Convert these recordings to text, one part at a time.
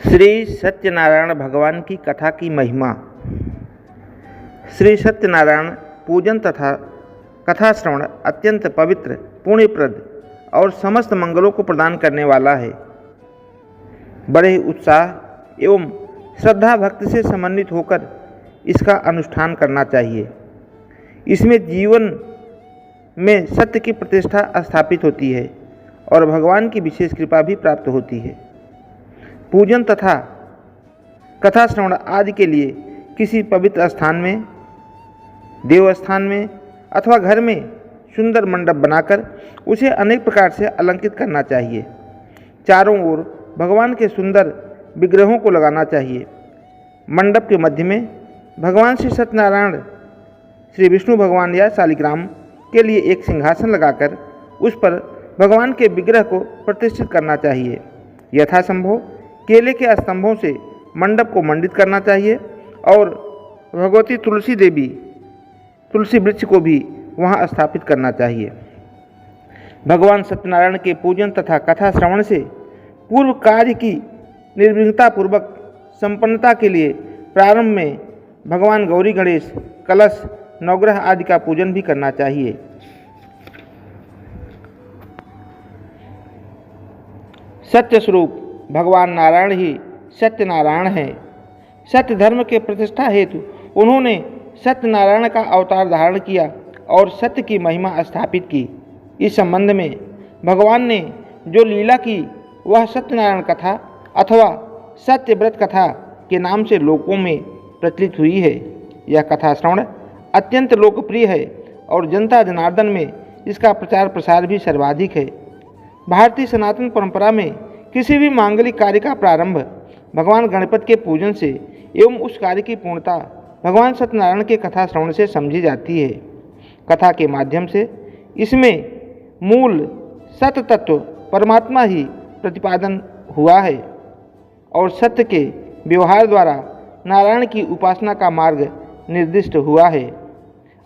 श्री सत्यनारायण भगवान की कथा की महिमा। श्री सत्यनारायण पूजन तथा कथा श्रवण अत्यंत पवित्र, पुण्यप्रद और समस्त मंगलों को प्रदान करने वाला है। बड़े ही उत्साह एवं श्रद्धा भक्ति से समन्वित होकर इसका अनुष्ठान करना चाहिए। इसमें जीवन में सत्य की प्रतिष्ठा स्थापित होती है और भगवान की विशेष कृपा भी प्राप्त होती है। पूजन तथा कथा श्रवण आदि के लिए किसी पवित्र स्थान में, देवस्थान में अथवा घर में सुंदर मंडप बनाकर उसे अनेक प्रकार से अलंकृत करना चाहिए। चारों ओर भगवान के सुंदर विग्रहों को लगाना चाहिए। मंडप के मध्य में भगवान श्री सत्यनारायण, श्री विष्णु भगवान या शालिग्राम के लिए एक सिंहासन लगाकर उस पर भगवान के विग्रह को प्रतिष्ठित करना चाहिए। यथासंभव केले के स्तंभों से मंडप को मंडित करना चाहिए और भगवती तुलसी देवी, तुलसी वृक्ष को भी वहां स्थापित करना चाहिए। भगवान सत्यनारायण के पूजन तथा कथा श्रवण से पूर्व कार्य की निर्विघ्नता पूर्वक संपन्नता के लिए प्रारंभ में भगवान गौरी गणेश, कलश, नवग्रह आदि का पूजन भी करना चाहिए। सत्य स्वरूप भगवान नारायण ही सत्यनारायण हैं। सत्य धर्म के प्रतिष्ठा हेतु उन्होंने सत्यनारायण का अवतार धारण किया और सत्य की महिमा स्थापित की। इस संबंध में भगवान ने जो लीला की वह सत्यनारायण कथा अथवा सत्यव्रत कथा के नाम से लोकों में प्रचलित हुई है। यह कथा श्रवण अत्यंत लोकप्रिय है और जनता जनार्दन में इसका प्रचार प्रसार भी सर्वाधिक है। भारतीय सनातन परंपरा में किसी भी मांगलिक कार्य का प्रारंभ भगवान गणपति के पूजन से एवं उस कार्य की पूर्णता भगवान सत्यनारायण के कथा श्रवण से समझी जाती है। कथा के माध्यम से इसमें मूल सत्य तत्व परमात्मा ही प्रतिपादन हुआ है और सत्य के व्यवहार द्वारा नारायण की उपासना का मार्ग निर्दिष्ट हुआ है।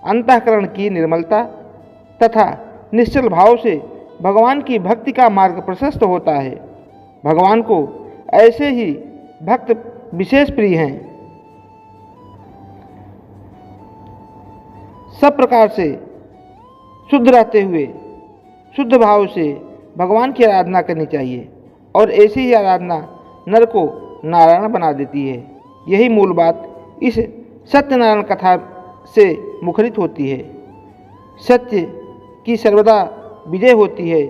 अंतःकरण की निर्मलता तथा निश्चल भाव से भगवान की भक्ति का मार्ग प्रशस्त होता है। भगवान को ऐसे ही भक्त विशेष प्रिय हैं। सब प्रकार से शुद्ध रहते हुए शुद्ध भाव से भगवान की आराधना करनी चाहिए और ऐसी ही आराधना नर को नारायण बना देती है। यही मूल बात इस सत्यनारायण कथा से मुखरित होती है। सत्य की सर्वदा विजय होती है,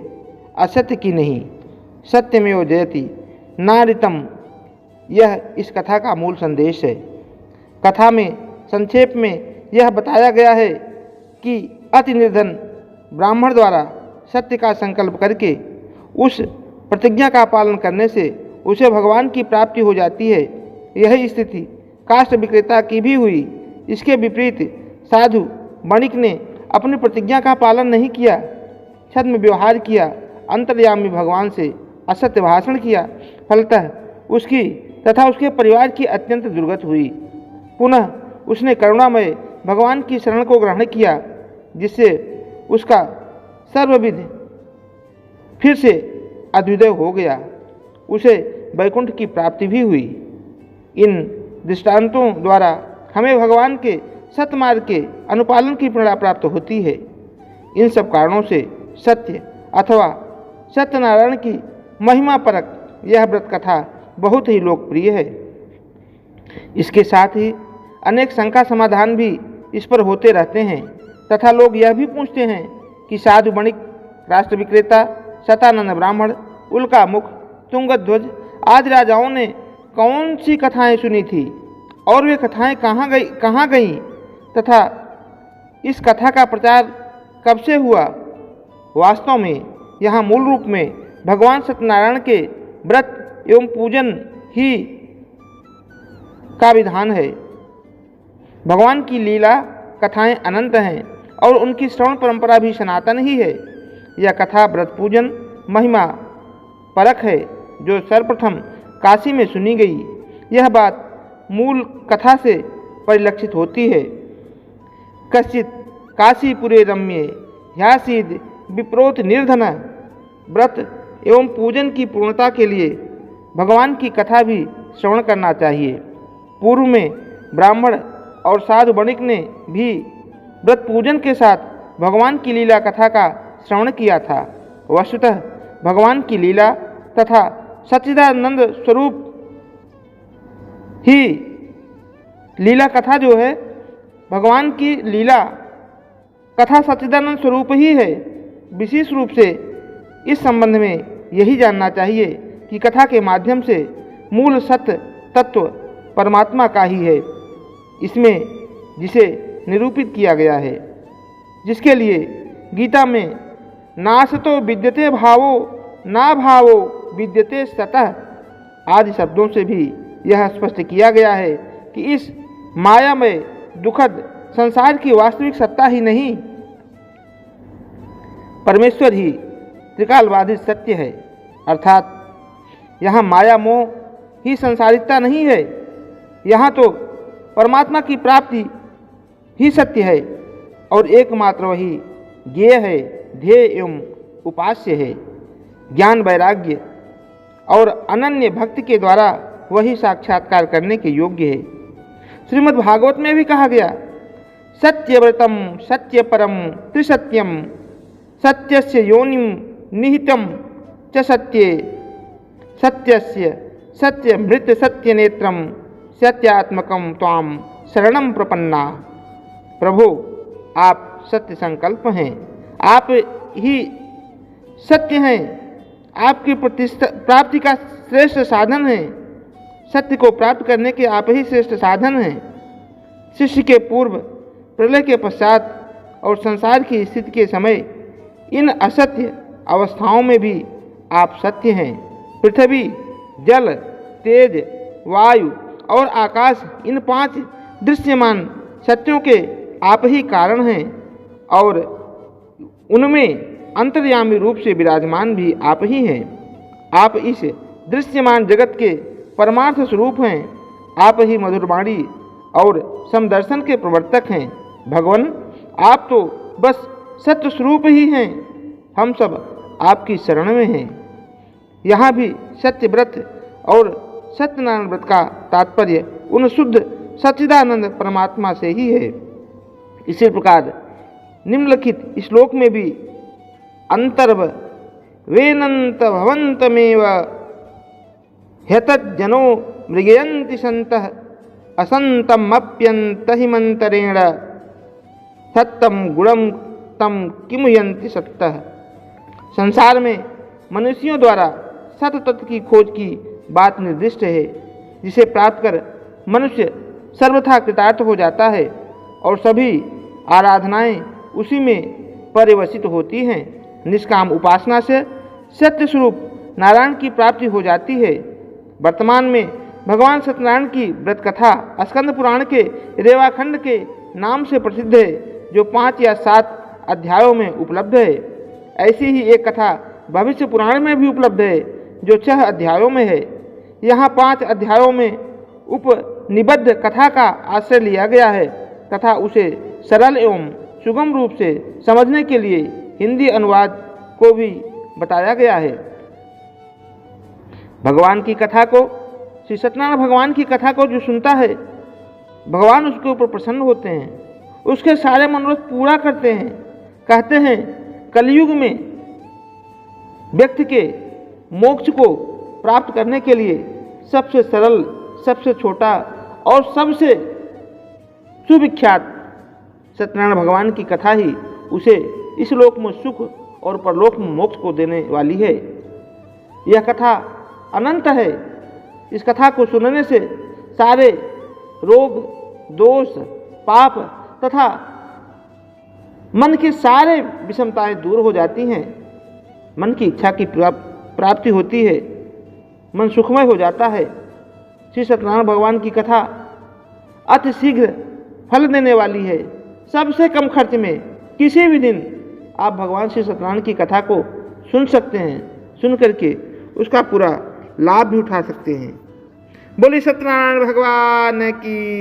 असत्य की नहीं। सत्यमेव जयति नारितम, यह इस कथा का मूल संदेश है। कथा में संक्षेप में यह बताया गया है कि अति निर्धन ब्राह्मण द्वारा सत्य का संकल्प करके उस प्रतिज्ञा का पालन करने से उसे भगवान की प्राप्ति हो जाती है। यह स्थिति काष्ठ विक्रेता की भी हुई। इसके विपरीत साधु वणिक ने अपनी प्रतिज्ञा का पालन नहीं किया, छद्म व्यवहार किया, अंतर्यामी भगवान से असत्य भाषण किया। फलतः उसकी तथा उसके परिवार की अत्यंत दुर्गति हुई। पुनः उसने करुणामय भगवान की शरण को ग्रहण किया, जिससे उसका सर्वविध फिर से अभ्युदय हो गया। उसे वैकुंठ की प्राप्ति भी हुई। इन दृष्टांतों द्वारा हमें भगवान के सतमार्ग के अनुपालन की प्रेरणा प्राप्त होती है। इन सब कारणों से सत्य अथवा सत्यनारायण की महिमा परक यह व्रत कथा बहुत ही लोकप्रिय है। इसके साथ ही अनेक शंका समाधान भी इस पर होते रहते हैं तथा लोग यह भी पूछते हैं कि साधु वणिक, राष्ट्र विक्रेता, शतानंद ब्राह्मण, उल्का मुख, तुंगध्वज आदि राजाओं ने कौन सी कथाएं सुनी थी और वे कथाएं कहाँ गईं तथा इस कथा का प्रचार कब से हुआ। वास्तव में यहाँ मूल रूप में भगवान सत्यनारायण के व्रत एवं पूजन ही का विधान है। भगवान की लीला कथाएं अनंत हैं और उनकी श्रवण परंपरा भी सनातन ही है। यह कथा व्रत पूजन महिमा परक है जो सर्वप्रथम काशी में सुनी गई। यह बात मूल कथा से परिलक्षित होती है। कश्चित काशीपुरे रम्ये ह्यासीद विप्रोत निर्धन, व्रत एवं पूजन की पूर्णता के लिए भगवान की कथा भी श्रवण करना चाहिए। पूर्व में ब्राह्मण और साधु वणिक ने भी व्रत पूजन के साथ भगवान की लीला कथा का श्रवण किया था। वस्तुतः भगवान की लीला तथा सच्चिदानंद स्वरूप ही लीला कथा जो है, भगवान की लीला कथा सच्चिदानंद स्वरूप ही है। विशेष रूप से इस संबंध में यही जानना चाहिए कि कथा के माध्यम से मूल सत्य तत्व परमात्मा का ही है, इसमें जिसे निरूपित किया गया है, जिसके लिए गीता में नासतो विद्यते भावो ना भावो विद्यते सतः आदि शब्दों से भी यह स्पष्ट किया गया है कि इस मायामय दुखद संसार की वास्तविक सत्ता ही नहीं, परमेश्वर ही त्रिकालबाधित सत्य है। अर्थात यहाँ माया मोह ही संसारिकता नहीं है, यहाँ तो परमात्मा की प्राप्ति ही सत्य है और एकमात्र वही ज्ञेय है, ध्येय एवं उपास्य है। ज्ञान वैराग्य और अनन्य भक्ति के द्वारा वही साक्षात्कार करने के योग्य है। श्रीमद् भागवत में भी कहा गया, सत्यव्रतम सत्य परम त्रिसत्यम सत्यस्य योनिम निहितम च सत्ये सत्यस्य सत्यमृत सत्यनेत्रम सत्यात्मकम त्वाम शरणम प्रपन्ना। प्रभु आप सत्य संकल्प हैं, आप ही सत्य हैं, आपकी प्राप्ति का श्रेष्ठ साधन है। सत्य को प्राप्त करने के आप ही श्रेष्ठ साधन हैं। शिष्य के पूर्व, प्रलय के पश्चात और संसार की स्थिति के समय इन असत्य अवस्थाओं में भी आप सत्य हैं। पृथ्वी, जल, तेज, वायु और आकाश, इन 5 दृश्यमान सत्यों के आप ही कारण हैं और उनमें अंतर्यामी रूप से विराजमान भी आप ही हैं। आप इस दृश्यमान जगत के परमार्थ स्वरूप हैं। आप ही मधुरवाणी और समदर्शन के प्रवर्तक हैं। भगवान, आप तो बस सत्य स्वरूप ही हैं। हम सब आपकी शरण में हैं। यहाँ भी सत्य व्रत और सत्यनारायण व्रत का तात्पर्य उन शुद्ध सच्चिदानंद परमात्मा से ही है। इसी प्रकार निम्नलिखित श्लोक में भी अंतर्व वेनंत भवंतमेव ह्यतज्जनो मृगयन्ति सन्तः असन्तमप्यन्तहिमन्तरेण सत्यम गुणम तम किमुयन्ति सत्तः। संसार में मनुष्यों द्वारा सत्य तत्व की खोज की बात निर्दिष्ट है, जिसे प्राप्त कर मनुष्य सर्वथा कृतार्थ हो जाता है और सभी आराधनाएं उसी में परिवसित होती हैं। निष्काम उपासना से सत्य स्वरूप नारायण की प्राप्ति हो जाती है। वर्तमान में भगवान सत्यनारायण की व्रत कथा स्कंद पुराण के रेवाखंड के नाम से प्रसिद्ध है, जो 5 या 7 अध्यायों में उपलब्ध है। ऐसी ही एक कथा भविष्य पुराण में भी उपलब्ध है, जो 6 अध्यायों में है। यहाँ 5 अध्यायों में उपनिबद्ध कथा का आश्रय लिया गया है तथा उसे सरल एवं सुगम रूप से समझने के लिए हिंदी अनुवाद को भी बताया गया है। भगवान की कथा को, श्री सत्यनारायण भगवान की कथा को जो सुनता है, भगवान उसके ऊपर प्रसन्न होते हैं, उसके सारे मनोरथ पूरा करते हैं। कहते हैं, कलयुग में व्यक्ति के मोक्ष को प्राप्त करने के लिए सबसे सरल, सबसे छोटा और सबसे सुविख्यात सत्यनारायण भगवान की कथा ही उसे इस लोक में सुख और परलोक में मोक्ष को देने वाली है। यह कथा अनंत है। इस कथा को सुनने से सारे रोग, दोष, पाप तथा मन की सारे विषमताएं दूर हो जाती हैं। मन की इच्छा की प्राप्ति होती है। मन सुखमय हो जाता है। श्री सत्यनारायण भगवान की कथा अति शीघ्र फल देने वाली है। सबसे कम खर्च में किसी भी दिन आप भगवान श्री सत्यनारायण की कथा को सुन सकते हैं। सुन करके उसका पूरा लाभ भी उठा सकते हैं। बोलिए सत्यनारायण भगवान की।